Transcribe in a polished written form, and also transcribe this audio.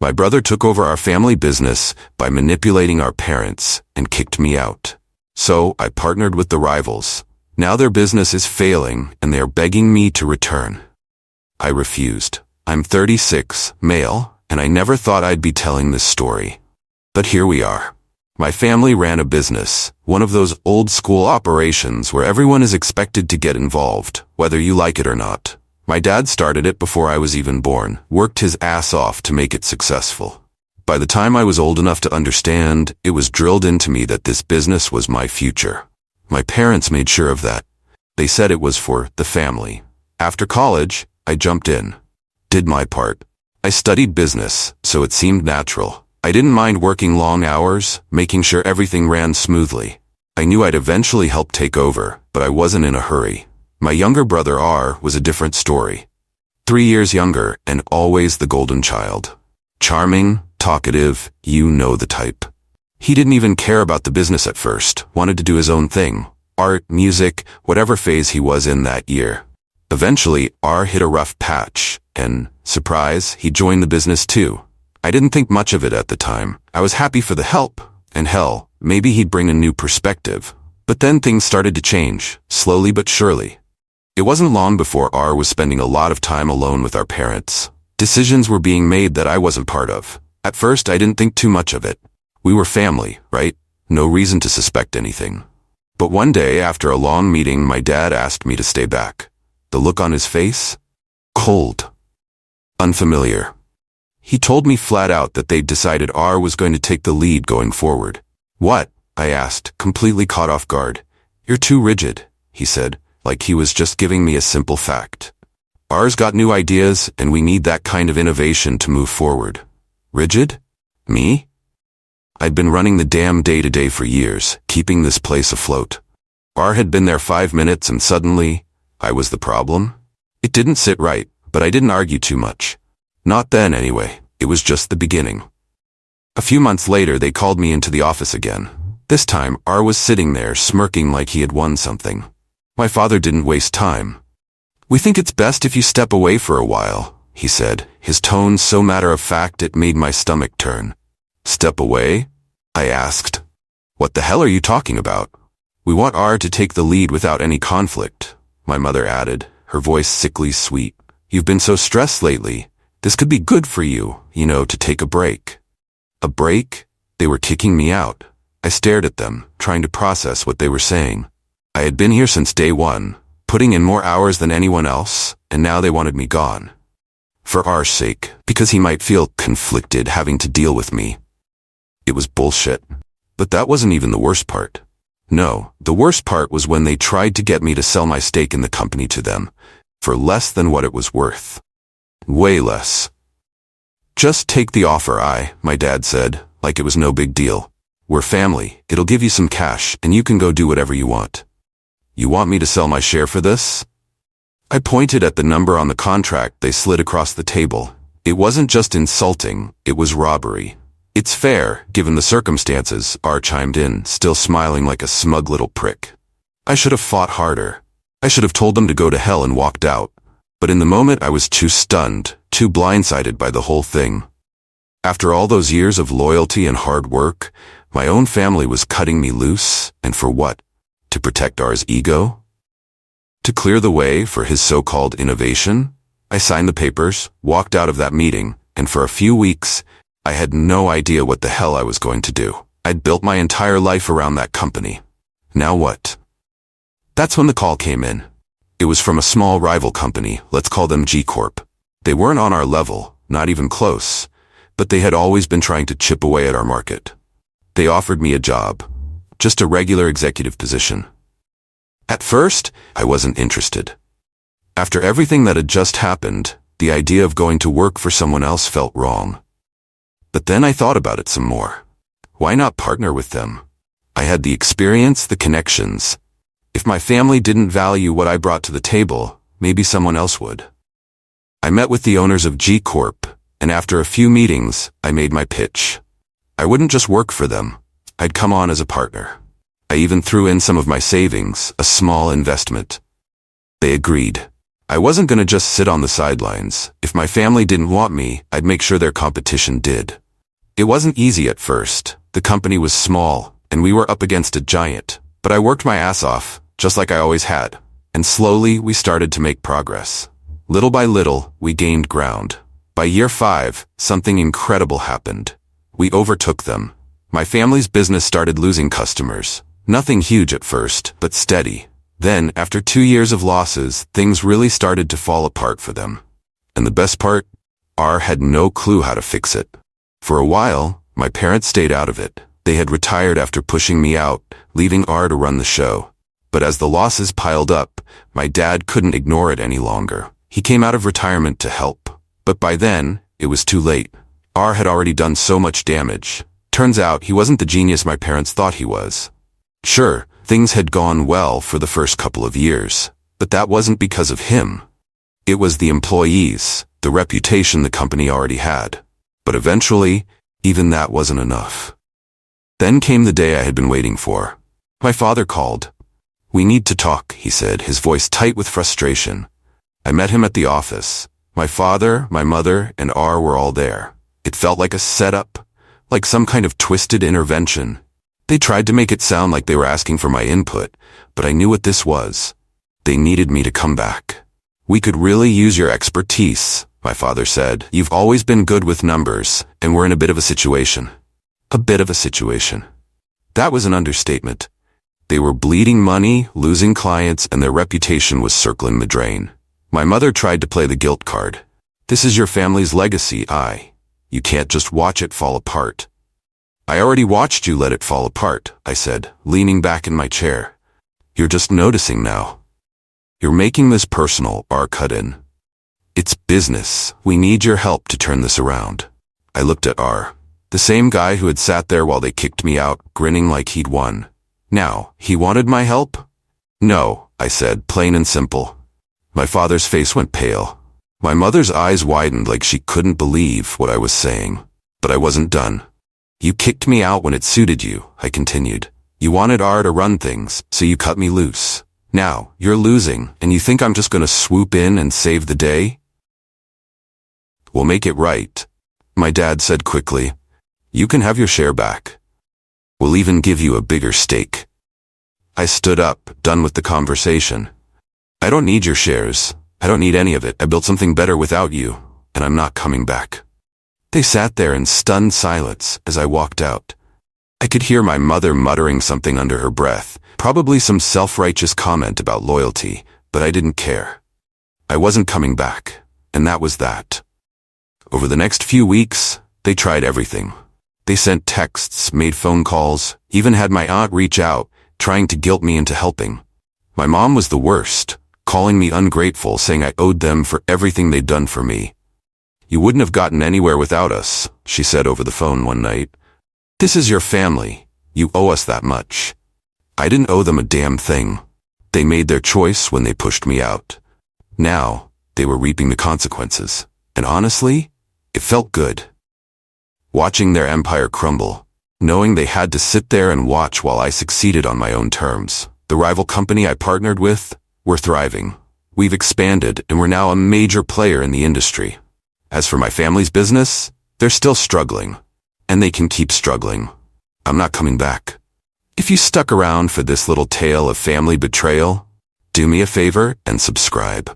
My brother took over our family business by manipulating our parents and kicked me out. So I partnered with the rivals. Now their business is failing and they are begging me to return. I refused. I'm 36, male, and I never thought I'd be telling this story. But here we are. My family ran a business, one of those old-school operations where everyone is expected to get involved, whether you like it or not. My dad started it before I was even born, worked his ass off to make it successful. By the time I was old enough to understand, it was drilled into me that this business was my future. My parents made sure of that. They said it was for the family. After college, I jumped in. Did my part. I studied business, so it seemed natural. I didn't mind working long hours, making sure everything ran smoothly. I knew I'd eventually help take over, but I wasn't in a hurry. My younger brother R was a different story. 3 years younger and always the golden child. Charming, talkative, you know the type. He didn't even care about the business at first, wanted to do his own thing. Art, music, whatever phase he was in that year. Eventually, R hit a rough patch, and, surprise, he joined the business too. I didn't think much of it at the time. I was happy for the help, and hell, maybe he'd bring a new perspective. But then things started to change, slowly but surely. It wasn't long before R was spending a lot of time alone with our parents. Decisions were being made that I wasn't part of. At first, I didn't think too much of it. We were family, right? No reason to suspect anything. But one day, after a long meeting, my dad asked me to stay back. The look on his face? Cold. Unfamiliar. He told me flat out that they'd decided R was going to take the lead going forward. What? I asked, completely caught off guard. You're too rigid, he said, like he was just giving me a simple fact. R's got new ideas, and we need that kind of innovation to move forward. Rigid? Me? I'd been running the damn day-to-day for years, keeping this place afloat. R had been there 5 minutes and suddenly, I was the problem? It didn't sit right, but I didn't argue too much. Not then, anyway. It was just the beginning. A few months later, they called me into the office again. This time, R was sitting there, smirking like he had won something. My father didn't waste time. We think it's best if you step away for a while, he said, his tone so matter-of-fact it made my stomach turn. Step away? I asked. What the hell are you talking about? We want R to take the lead without any conflict, my mother added, her voice sickly sweet. You've been so stressed lately. This could be good for you, to take a break. A break? They were kicking me out. I stared at them, trying to process what they were saying. I had been here since day one, putting in more hours than anyone else, and now they wanted me gone. For R's sake, because he might feel conflicted having to deal with me. It was bullshit. But that wasn't even the worst part. No, the worst part was when they tried to get me to sell my stake in the company to them, for less than what it was worth. Way less. Just take the offer, my dad said, like it was no big deal. We're family, it'll give you some cash, and you can go do whatever you want. You want me to sell my share for this? I pointed at the number on the contract they slid across the table. It wasn't just insulting, it was robbery. It's fair, given the circumstances, R chimed in, still smiling like a smug little prick. I should have fought harder. I should have told them to go to hell and walked out. But in the moment I was too stunned, too blindsided by the whole thing. After all those years of loyalty and hard work, my own family was cutting me loose, and for what? To protect R's ego? To clear the way for his so-called innovation? I signed the papers, walked out of that meeting, and for a few weeks, I had no idea what the hell I was going to do. I'd built my entire life around that company. Now what? That's when the call came in. It was from a small rival company, let's call them G Corp. They weren't on our level, not even close, but they had always been trying to chip away at our market. They offered me a job, just a regular executive position. At first, I wasn't interested. After everything that had just happened, the idea of going to work for someone else felt wrong. But then I thought about it some more. Why not partner with them? I had the experience, the connections. If my family didn't value what I brought to the table, maybe someone else would. I met with the owners of G Corp, and after a few meetings, I made my pitch. I wouldn't just work for them. I'd come on as a partner. I even threw in some of my savings, a small investment. They agreed. I wasn't gonna just sit on the sidelines. If my family didn't want me, I'd make sure their competition did. It wasn't easy at first. The company was small, and we were up against a giant. But I worked my ass off, just like I always had. And slowly, we started to make progress. Little by little, we gained ground. By year 5, something incredible happened. We overtook them. My family's business started losing customers. Nothing huge at first, but steady. Then, after 2 years of losses, things really started to fall apart for them. And the best part? R had no clue how to fix it. For a while, my parents stayed out of it. They had retired after pushing me out, leaving R to run the show. But as the losses piled up, my dad couldn't ignore it any longer. He came out of retirement to help. But by then, it was too late. R had already done so much damage. Turns out he wasn't the genius my parents thought he was. Sure, things had gone well for the first couple of years, but that wasn't because of him. It was the employees, the reputation the company already had. But eventually, even that wasn't enough. Then came the day I had been waiting for. My father called. "We need to talk," he said, his voice tight with frustration. I met him at the office. My father, my mother, and R were all there. It felt like a setup, like some kind of twisted intervention. They tried to make it sound like they were asking for my input, but I knew what this was. They needed me to come back. "We could really use your expertise," my father said. "You've always been good with numbers, and we're in a bit of a situation." A bit of a situation. That was an understatement. They were bleeding money, losing clients, and their reputation was circling the drain. My mother tried to play the guilt card. "This is your family's legacy, You can't just watch it fall apart." "I already watched you let it fall apart," I said, leaning back in my chair. "You're just noticing now." "You're making this personal," R cut in. "It's business. We need your help to turn this around." I looked at R, the same guy who had sat there while they kicked me out, grinning like he'd won. Now, he wanted my help? "No," I said, plain and simple. My father's face went pale. My mother's eyes widened like she couldn't believe what I was saying. But I wasn't done. "You kicked me out when it suited you," I continued. "You wanted R to run things, so you cut me loose. Now, you're losing, and you think I'm just gonna swoop in and save the day?" "We'll make it right," my dad said quickly. "You can have your share back. We'll even give you a bigger stake." I stood up, done with the conversation. "I don't need your shares. I don't need any of it. I built something better without you, and I'm not coming back." They sat there in stunned silence as I walked out. I could hear my mother muttering something under her breath, probably some self-righteous comment about loyalty, but I didn't care. I wasn't coming back, and that was that. Over the next few weeks, they tried everything. They sent texts, made phone calls, even had my aunt reach out, trying to guilt me into helping. My mom was the worst, calling me ungrateful, saying I owed them for everything they'd done for me. "You wouldn't have gotten anywhere without us," she said over the phone one night. "This is your family. You owe us that much." I didn't owe them a damn thing. They made their choice when they pushed me out. Now, they were reaping the consequences. And honestly, it felt good. Watching their empire crumble, knowing they had to sit there and watch while I succeeded on my own terms. The rival company I partnered with, we're thriving. We've expanded, and we're now a major player in the industry. As for my family's business, they're still struggling. And they can keep struggling. I'm not coming back. If you stuck around for this little tale of family betrayal, do me a favor and subscribe.